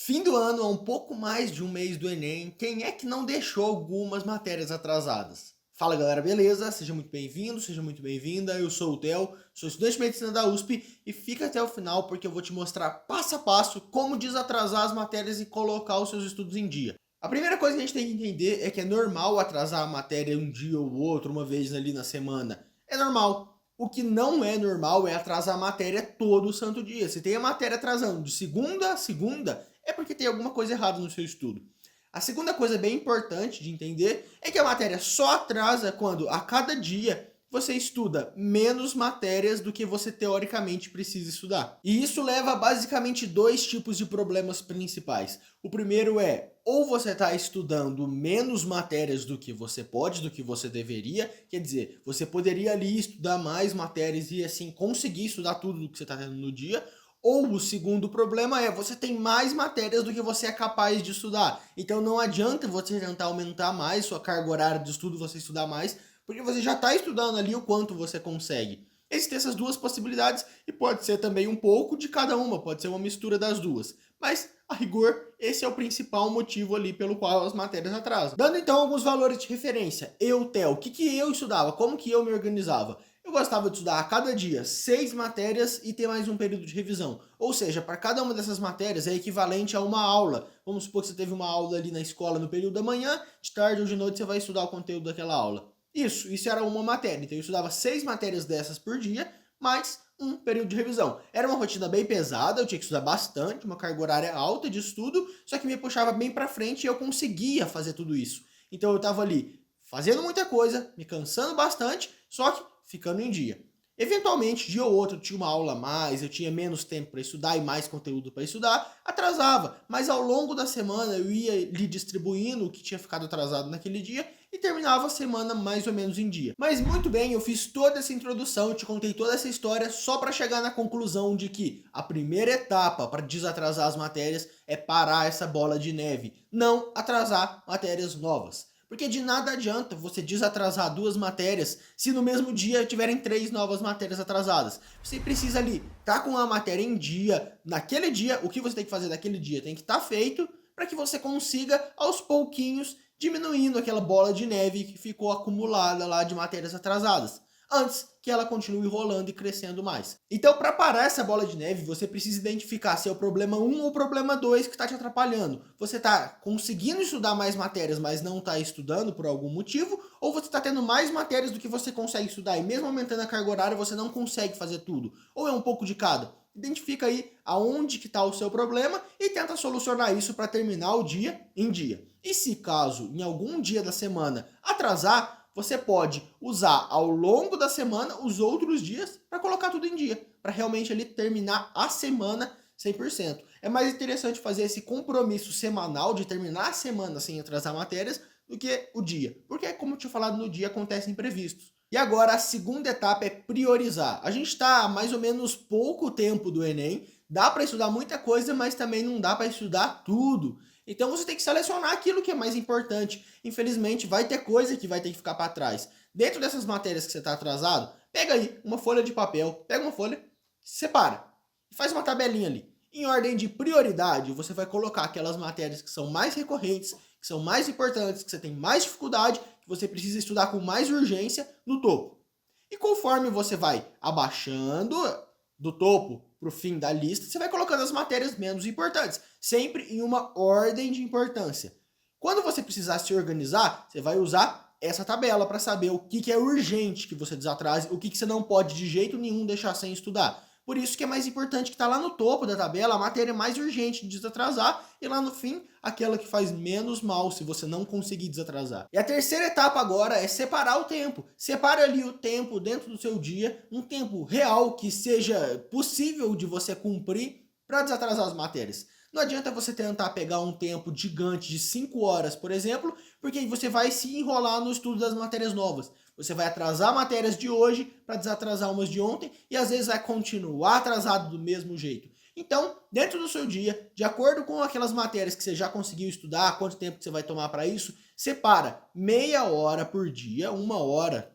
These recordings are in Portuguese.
Fim do ano, há um pouco mais de um mês do Enem, quem é que não deixou algumas matérias atrasadas? Fala galera, beleza? Seja muito bem-vindo, seja muito bem-vinda. Eu sou o Theo, sou estudante de medicina da USP e fica até o final porque eu vou te mostrar passo a passo como desatrasar as matérias e colocar os seus estudos em dia. A primeira coisa que a gente tem que entender é que é normal atrasar a matéria um dia ou outro, uma vez ali na semana. É normal. O que não é normal é atrasar a matéria todo o santo dia. Se tem a matéria atrasando de segunda a segunda, é porque tem alguma coisa errada no seu estudo. A segunda coisa bem importante de entender é que a matéria só atrasa quando a cada dia você estuda menos matérias do que você teoricamente precisa estudar. E isso leva a basicamente dois tipos de problemas principais. O primeiro é, ou você está estudando menos matérias do que você pode, do que você deveria, quer dizer, você poderia ali estudar mais matérias e assim conseguir estudar tudo do que você está tendo no dia, ou o segundo problema é, você tem mais matérias do que você é capaz de estudar. Então não adianta você tentar aumentar mais sua carga horária de estudo, você estudar mais, porque você já está estudando ali o quanto você consegue. Existem essas duas possibilidades e pode ser também um pouco de cada uma, pode ser uma mistura das duas. Mas, a rigor, esse é o principal motivo ali pelo qual as matérias atrasam. Dando então alguns valores de referência. Eu, Theo, o que eu estudava? Como que eu me organizava? Eu gostava de estudar a cada dia 6 matérias e ter mais um período de revisão. Ou seja, para cada uma dessas matérias é equivalente a uma aula. Vamos supor que você teve uma aula ali na escola no período da manhã, de tarde ou de noite você vai estudar o conteúdo daquela aula. Isso era uma matéria. Então eu estudava 6 matérias dessas por dia, mais um período de revisão. Era uma rotina bem pesada, eu tinha que estudar bastante, uma carga horária alta de estudo, só que me puxava bem para frente e eu conseguia fazer tudo isso. Então eu estava ali fazendo muita coisa, me cansando bastante, só que ficando em dia. Eventualmente, dia ou outro, eu tinha uma aula a mais, eu tinha menos tempo para estudar e mais conteúdo para estudar, atrasava. Mas ao longo da semana eu ia lhe distribuindo o que tinha ficado atrasado naquele dia e terminava a semana mais ou menos em dia. Mas muito bem, eu fiz toda essa introdução, eu te contei toda essa história só para chegar na conclusão de que a primeira etapa para desatrasar as matérias é parar essa bola de neve, não atrasar matérias novas. Porque de nada adianta você desatrasar 2 matérias se no mesmo dia tiverem 3 novas matérias atrasadas. Você precisa ali estar com a matéria em dia, naquele dia, o que você tem que fazer naquele dia tem que estar feito para que você consiga aos pouquinhos diminuindo aquela bola de neve que ficou acumulada lá de matérias atrasadas, antes que ela continue rolando e crescendo mais. Então, para parar essa bola de neve, você precisa identificar se é o problema 1 ou o problema 2 que está te atrapalhando. Você está conseguindo estudar mais matérias, mas não está estudando por algum motivo, ou você está tendo mais matérias do que você consegue estudar e mesmo aumentando a carga horária você não consegue fazer tudo, ou é um pouco de cada. Identifica aí aonde que está o seu problema e tenta solucionar isso para terminar o dia em dia. E se caso em algum dia da semana atrasar, você pode usar ao longo da semana os outros dias para colocar tudo em dia, para realmente ali terminar a semana 100%. É mais interessante fazer esse compromisso semanal de terminar a semana sem atrasar matérias do que o dia, porque como eu tinha falado, no dia acontecem imprevistos. E agora a segunda etapa é priorizar. A gente está há mais ou menos pouco tempo do Enem, dá para estudar muita coisa, mas também não dá para estudar tudo. Então você tem que selecionar aquilo que é mais importante. Infelizmente vai ter coisa que vai ter que ficar para trás. Dentro dessas matérias que você está atrasado, pega aí uma folha de papel, pega uma folha, separa e faz uma tabelinha ali. Em ordem de prioridade, você vai colocar aquelas matérias que são mais recorrentes, que são mais importantes, que você tem mais dificuldade, que você precisa estudar com mais urgência no topo. E conforme você vai abaixando do topo para o fim da lista, você vai colocando as matérias menos importantes, sempre em uma ordem de importância. Quando você precisar se organizar, você vai usar essa tabela para saber o que é urgente que você desatrase, o que você não pode de jeito nenhum deixar sem estudar. Por isso que é mais importante que está lá no topo da tabela a matéria mais urgente de desatrasar e lá no fim aquela que faz menos mal se você não conseguir desatrasar. E a terceira etapa agora é separar o tempo. Separa ali o tempo dentro do seu dia, um tempo real que seja possível de você cumprir para desatrasar as matérias. Não adianta você tentar pegar um tempo gigante de 5 horas, por exemplo, porque aí você vai se enrolar no estudo das matérias novas. Você vai atrasar matérias de hoje para desatrasar umas de ontem e às vezes vai continuar atrasado do mesmo jeito. Então, dentro do seu dia, de acordo com aquelas matérias que você já conseguiu estudar, quanto tempo que você vai tomar para isso, separa meia hora por dia, uma hora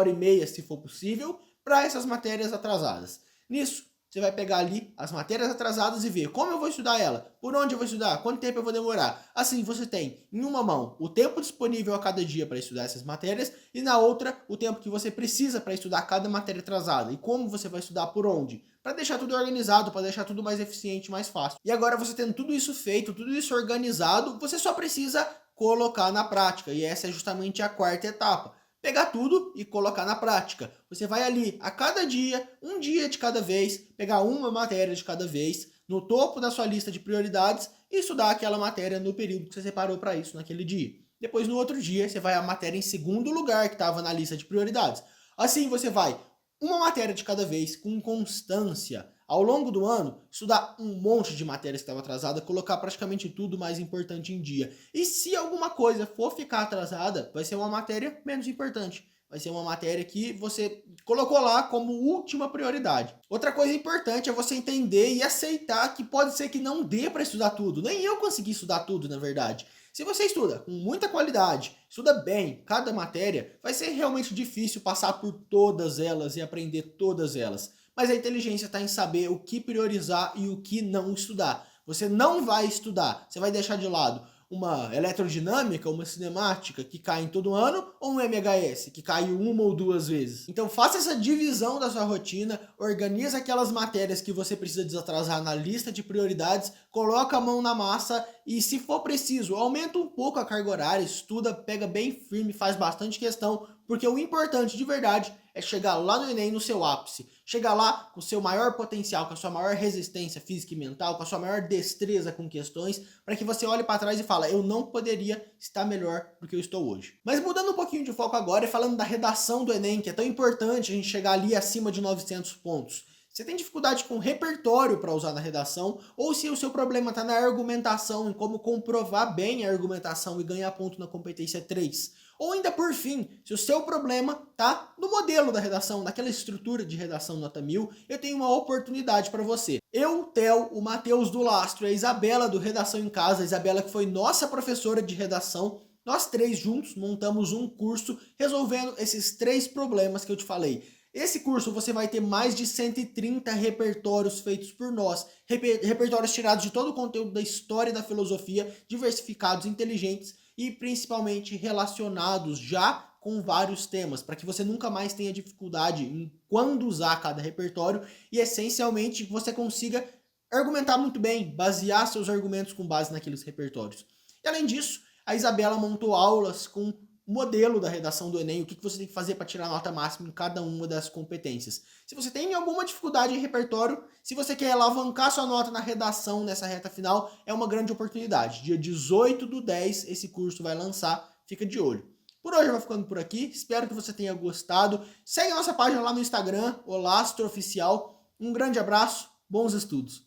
e meia se for possível, para essas matérias atrasadas. Nisso, Você vai pegar ali as matérias atrasadas e ver como eu vou estudar ela, por onde eu vou estudar, quanto tempo eu vou demorar. Assim você tem em uma mão o tempo disponível a cada dia para estudar essas matérias e na outra o tempo que você precisa para estudar cada matéria atrasada e como você vai estudar por onde. Para deixar tudo organizado, para deixar tudo mais eficiente, mais fácil. E agora você tendo tudo isso feito, tudo isso organizado, você só precisa colocar na prática. E essa é justamente a quarta etapa. Pegar tudo e colocar na prática. Você vai ali a cada dia, um dia de cada vez, pegar uma matéria de cada vez, no topo da sua lista de prioridades e estudar aquela matéria no período que você separou para isso naquele dia. Depois, no outro dia, você vai a matéria em segundo lugar que estava na lista de prioridades. Assim, você vai uma matéria de cada vez, com constância. Ao longo do ano, estudar um monte de matérias que estava atrasada, colocar praticamente tudo mais importante em dia. E se alguma coisa for ficar atrasada, vai ser uma matéria menos importante. Vai ser uma matéria que você colocou lá como última prioridade. Outra coisa importante é você entender e aceitar que pode ser que não dê para estudar tudo. Nem eu consegui estudar tudo, na verdade. Se você estuda com muita qualidade, estuda bem cada matéria, vai ser realmente difícil passar por todas elas e aprender todas elas. Mas a inteligência está em saber o que priorizar e o que não estudar. Você não vai estudar, você vai deixar de lado uma eletrodinâmica, uma cinemática que cai em todo ano, ou um MHS que cai uma ou duas vezes. Então faça essa divisão da sua rotina, organiza aquelas matérias que você precisa desatrasar na lista de prioridades, coloca a mão na massa e, se for preciso, aumenta um pouco a carga horária, estuda, pega bem firme, faz bastante questão, porque o importante de verdade é chegar lá no Enem no seu ápice, chegar lá com o seu maior potencial, com a sua maior resistência física e mental, com a sua maior destreza com questões, para que você olhe para trás e fale, eu não poderia estar melhor do que eu estou hoje. Mas mudando um pouquinho de foco agora e falando da redação do Enem, que é tão importante a gente chegar ali acima de 900 pontos. Você tem dificuldade com repertório para usar na redação, ou se o seu problema está na argumentação, em como comprovar bem a argumentação e ganhar ponto na competência 3. Ou ainda por fim, se o seu problema tá no modelo da redação, naquela estrutura de redação nota 1000, eu tenho uma oportunidade para você. Eu, o Theo, o Matheus do Lastro e a Isabela do Redação em Casa, a Isabela que foi nossa professora de redação, nós três juntos montamos um curso resolvendo esses 3 problemas que eu te falei. Esse curso você vai ter mais de 130 repertórios feitos por nós, repertórios tirados de todo o conteúdo da história e da filosofia, diversificados, inteligentes e principalmente relacionados já com vários temas, para que você nunca mais tenha dificuldade em quando usar cada repertório e essencialmente você consiga argumentar muito bem, basear seus argumentos com base naqueles repertórios. E além disso, a Isabela montou aulas com modelo da redação do Enem, o que você tem que fazer para tirar nota máxima em cada uma das competências. Se você tem alguma dificuldade em repertório, se você quer alavancar sua nota na redação nessa reta final, é uma grande oportunidade. Dia 18/10 esse curso vai lançar, fica de olho. Por hoje eu vou ficando por aqui, espero que você tenha gostado. Segue a nossa página lá no Instagram, Olastrooficial. Um grande abraço, bons estudos!